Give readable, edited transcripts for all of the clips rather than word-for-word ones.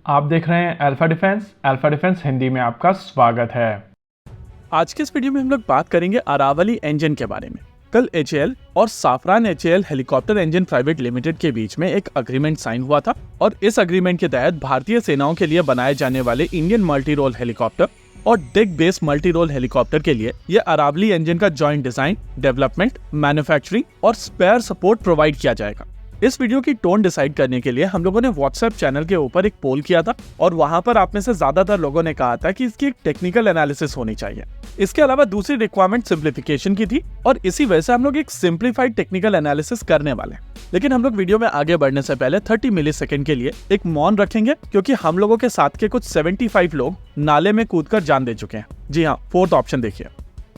आप देख रहे हैं अल्फा डिफेंस हिंदी में आपका स्वागत है। आज के इस वीडियो में हम लोग बात करेंगे अरावली इंजन के बारे में। कल HAL और Safran HAL helicopter engine private limited के बीच में एक अग्रीमेंट साइन हुआ था और इस अग्रीमेंट के तहत भारतीय सेनाओं के लिए बनाए जाने वाले इंडियन मल्टी रोल हेलीकॉप्टर और deck based multi role helicopter के लिए ये अरावली इंजन का जॉइंट डिजाइन, डेवलपमेंट, मैन्युफैक्चरिंग और स्पेयर सपोर्ट प्रोवाइड किया जाएगा। इस वीडियो की टोन डिसाइड करने के लिए हम लोगों ने व्हाट्सएप चैनल के ऊपर एक पोल किया था और वहां पर आप में से ज्यादातर लोगों ने कहा था कि इसकी एक टेक्निकल एनालिसिस होनी चाहिए। इसके अलावा दूसरी रिक्वायरमेंट सिंप्लीफिकेशन की थी और इसी वजह से हम लोग एक सिंप्लीफाइड टेक्निकल एनालिसिस करने वाले हैं। लेकिन हम लोग वीडियो में आगे बढ़ने से पहले 30 मिलीसेकंड के लिए एक मौन रखेंगे, क्योंकि हम लोगों के साथ के कुछ 75 लोग नाले में कूदकर जान दे चुके हैं। जी हाँ, फोर्थ ऑप्शन देखिए।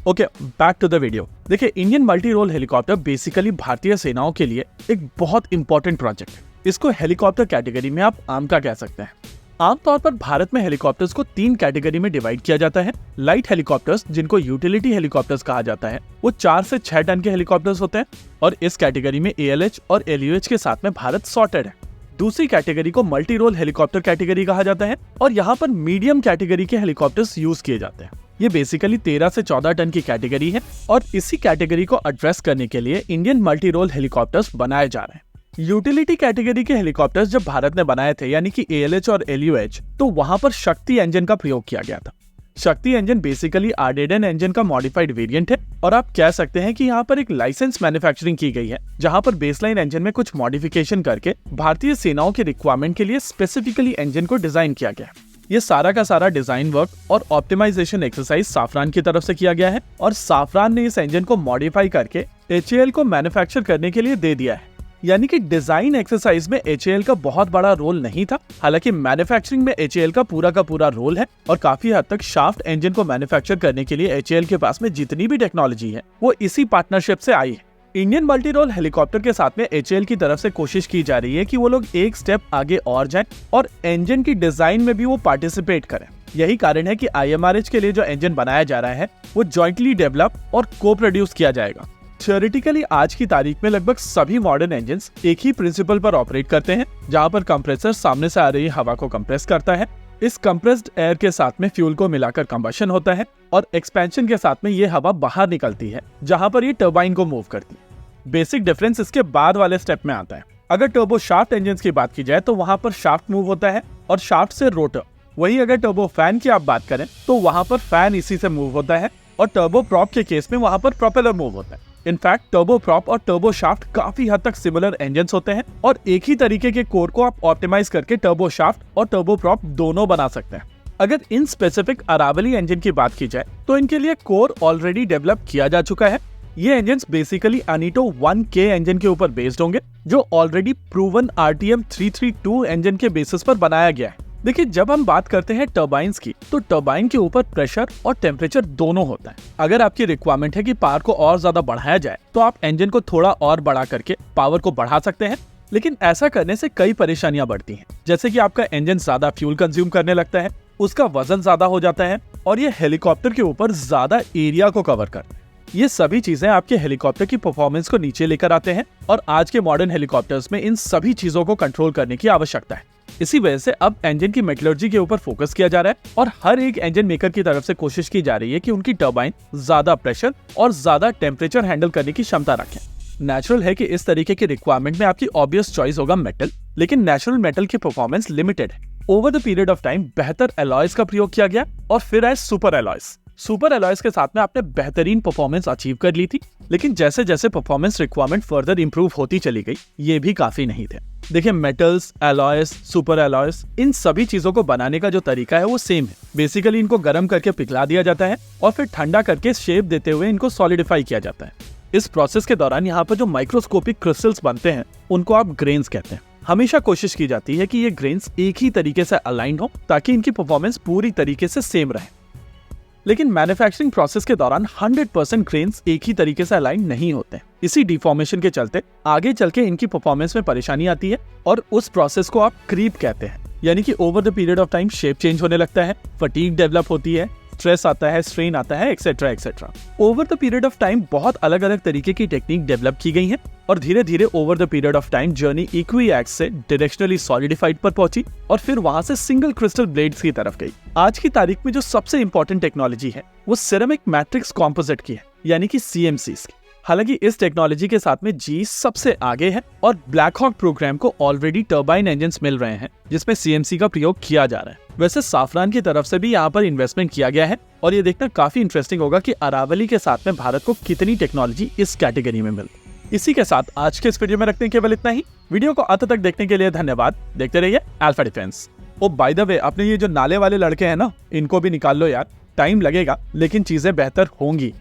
Okay, back to the video. देखिए, Indian multi role helicopter basically भारतीय सेनाओं के लिए एक बहुत इंपॉर्टेंट प्रोजेक्ट है। इसको हेलीकॉप्टर कैटेगरी में आप आम का कह सकते हैं। आमतौर पर भारत में हेलीकॉप्टर्स को 3 कैटेगरी में डिवाइड किया जाता है। लाइट हेलीकॉप्टर्स, जिनको यूटिलिटी हेलीकॉप्टर्स कहा जाता है, वो 4 से 6 टन के हेलीकॉप्टर्स होते हैं और इस कैटेगरी में ALH और LUH के साथ में भारत सॉर्टेड है। दूसरी कैटेगरी को मल्टी रोल हेलीकॉप्टर कैटेगरी कहा जाता है और यहाँ पर मीडियम कैटेगरी के हेलीकॉप्टर्स यूज किए जाते हैं। ये बेसिकली 13 से 14 टन की कैटेगरी है और इसी कैटेगरी को एड्रेस करने के लिए इंडियन मल्टी रोल हेलीकॉप्टर्स बनाए जा रहे हैं। यूटिलिटी कैटेगरी के हेलीकॉप्टर्स जब भारत ने बनाए थे, यानी कि ALH और LUH, तो वहां पर शक्ति इंजन का प्रयोग किया गया था। शक्ति इंजन बेसिकली आर्डेडन इंजन का मॉडिफाइड वेरिएंट है और आप कह सकते हैं कि यहाँ पर एक लाइसेंस मैन्युफैक्चरिंग की गई है, जहां पर बेसलाइन इंजन में कुछ मॉडिफिकेशन करके भारतीय सेनाओं के रिक्वायरमेंट के लिए स्पेसिफिकली इंजन को डिजाइन किया गया है। ये सारा का सारा डिजाइन वर्क और ऑप्टिमाइजेशन एक्सरसाइज साफरान की तरफ से किया गया है और साफरान ने इस इंजन को मॉडिफाई करके HAL को मैन्युफैक्चर करने के लिए दे दिया है। यानी कि डिजाइन एक्सरसाइज में HAL का बहुत बड़ा रोल नहीं था, हालांकि मैन्युफैक्चरिंग में HAL का पूरा रोल है और काफी हद तक शाफ्ट इंजन को मैन्युफैक्चर करने के लिए HAL के पास में जितनी भी टेक्नोलॉजी है वो इसी पार्टनरशिप से आई है। इंडियन मल्टी रोल हेलीकॉप्टर के साथ में HAL की तरफ से कोशिश की जा रही है कि वो लोग एक स्टेप आगे और जाएं और इंजन की डिजाइन में भी वो पार्टिसिपेट करें। यही कारण है कि IMRH के लिए जो इंजन बनाया जा रहा है वो जॉइंटली डेवलप और को प्रोड्यूस किया जाएगा। थियोरेटिकली आज की तारीख में लगभग सभी मॉडर्न इंजन्स एक ही प्रिंसिपल पर ऑपरेट करते हैं, जहां पर कंप्रेसर सामने से आ रही हवा को कंप्रेस करता है। इस कंप्रेस्ड एयर के साथ में फ्यूल को मिलाकर कंबशन होता है और एक्सपेंशन के साथ में ये हवा बाहर निकलती है, जहां पर ये टरबाइन को मूव करती है। बेसिक डिफरेंस इसके बाद वाले स्टेप में आता है। अगर टर्बो शाफ्ट इंजन की बात की जाए तो वहां पर शाफ्ट मूव होता है और शाफ्ट से रोटर। वही अगर टर्बो फैन की आप बात करें तो वहां पर फैन इसी से मूव होता है और टर्बो प्रॉप के केस में वहां पर प्रोपेलर मूव होता है। इनफैक्ट टर्बो प्रॉप और टर्बो शाफ्ट काफी हद तक सिमिलर इंजन्स होते हैं और एक ही तरीके के कोर को आप ऑप्टिमाइज करके टर्बो शाफ्ट और टर्बो प्रॉप दोनों बना सकते हैं। अगर इन स्पेसिफिक अरावली इंजन की बात की जाए तो इनके लिए कोर ऑलरेडी डेवलप किया जा चुका है। ये इंजन्स बेसिकली अनीटो 1K इंजन के ऊपर बेस्ड होंगे, जो ऑलरेडी प्रूवन RTM 332 इंजन के बेसिस पर बनाया गया है। देखिए, जब हम बात करते हैं टर्बाइंस की, तो टर्बाइन के ऊपर प्रेशर और टेम्परेचर दोनों होता है। अगर आपकी रिक्वायरमेंट है कि पावर को और ज्यादा बढ़ाया जाए तो आप इंजन को थोड़ा और बढ़ा करके पावर को बढ़ा सकते हैं, लेकिन ऐसा करने से कई परेशानियां बढ़ती हैं, जैसे कि आपका इंजन ज्यादा फ्यूल कंज्यूम करने लगता है, उसका वजन ज्यादा हो जाता है और ये हेलीकॉप्टर के ऊपर ज्यादा एरिया को कवर करता है। ये सभी चीजें आपके हेलीकॉप्टर की परफॉर्मेंस को नीचे लेकर आते हैं और आज के मॉडर्न हेलीकॉप्टर्स में इन सभी चीजों को कंट्रोल करने की आवश्यकता है। इसी वजह से अब इंजन की मेटलर्जी के ऊपर फोकस किया जा रहा है और हर एक इंजन मेकर की तरफ से कोशिश की जा रही है कि उनकी टर्बाइन ज्यादा प्रेशर और ज्यादा टेम्परेचर हैंडल करने की क्षमता रखें। नेचुरल है कि इस तरीके की रिक्वायरमेंट में आपकी ऑब्वियस चॉइस होगा मेटल, लेकिन नेचुरल मेटल की परफॉर्मेंस लिमिटेड है। Over the period of time बेहतर एलॉयज का प्रयोग किया गया और फिर आए सुपर एलॉयज। सुपर एलॉयज के साथ में आपने बेहतरीन परफॉर्मेंस अचीव कर ली थी, लेकिन जैसे जैसे परफॉर्मेंस रिक्वायरमेंट फर्दर इंप्रूव होती चली गई, ये भी काफी नहीं थे। देखिए, मेटल्स, एलॉयज, सुपर एलॉयज, इन सभी चीजों को बनाने का जो तरीका है वो सेम है। बेसिकली इनको गर्म करके पिघला दिया जाता है और फिर ठंडा करके शेप देते हुए इनको सॉलिडिफाई किया जाता है। इस प्रोसेस के दौरान यहाँ पर जो माइक्रोस्कोपिक क्रिस्टल्स बनते हैं उनको आप ग्रेन्स कहते हैं। हमेशा कोशिश की जाती है कि ये ग्रेन्स एक ही तरीके से अलाइंड हो ताकि इनकी परफॉर्मेंस पूरी तरीके से सेम रहे। लेकिन मैन्युफैक्चरिंग प्रोसेस के दौरान 100% ग्रेन्स एक ही तरीके से अलाइन नहीं होते। इसी डिफॉर्मेशन के चलते आगे चल के इनकी परफॉर्मेंस में परेशानी आती है और उस प्रोसेस को आप क्रीप कहते हैं। यानी कि over the period of time shape change होने लगता है, फटीग डेवलप होती है, स्ट्रेस आता है, स्ट्रेन आता है, etcetera etcetera. Over the period of time बहुत अलग अलग तरीके की टेक्निक डेवलप की गई है और धीरे धीरे over the period of time journey equi x से डायरेक्शनली सॉलिडिफाइड पर पहुंची और फिर वहां से सिंगल क्रिस्टल ब्लेड्स की तरफ गई। आज की तारीख में जो सबसे इंपॉर्टेंट टेक्नोलॉजी है वो सिरेमिक मैट्रिक्स कॉम्पोजिट की है, यानी कि CMCs की। हालांकि इस टेक्नोलॉजी के साथ में GE सबसे आगे है और ब्लैक हॉक प्रोग्राम को ऑलरेडी टर्बाइन इंजन्स मिल रहे हैं जिसमें CMC का प्रयोग किया जा रहा है। वैसे साफरान की तरफ से भी यहाँ पर इन्वेस्टमेंट किया गया है और ये देखना काफी इंटरेस्टिंग होगा कि अरावली के साथ में भारत को कितनी टेक्नोलॉजी इस कैटेगरी में मिलती। इसी के साथ आज के इस वीडियो में रखते हैं केवल इतना ही। वीडियो को अंत तक देखने के लिए धन्यवाद। देखते रहिए Alpha Defence. Oh by the way, अपने ये जो नाले वाले लड़के हैं ना, इनको भी निकाल लो यार, टाइम लगेगा लेकिन चीजें बेहतर होंगी।